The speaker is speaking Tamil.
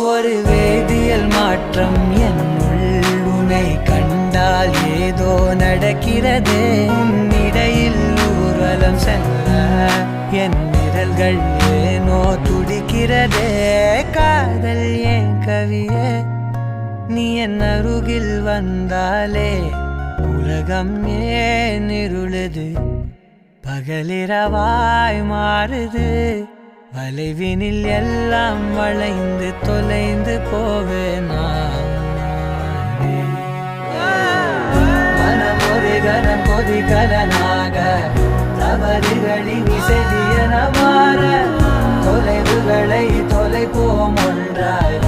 ஒரு வேதியியல் மாற்றம் என்னுள் உன்னை கண்டால் ஏதோ நடக்கிறது. இடையில் ஊர்வலம் செல்ல என் விரல்கள் ஏனோ துடிக்கிறதே. காதல் ஏன் கவியே, நீ என் அருகில் வந்தாலே உலகம் ஏன் இருளுது, பகலிரவாய் மாறுது. வளைவினில் எல்லாம் வளைந்து தொலைந்து போவேனா. மனம் ஒரு கணம் கொதிகலனாக தவறுகளின் இசையன மாற தொலைவுகளை தொலைப்போம் ஒன்றாய்.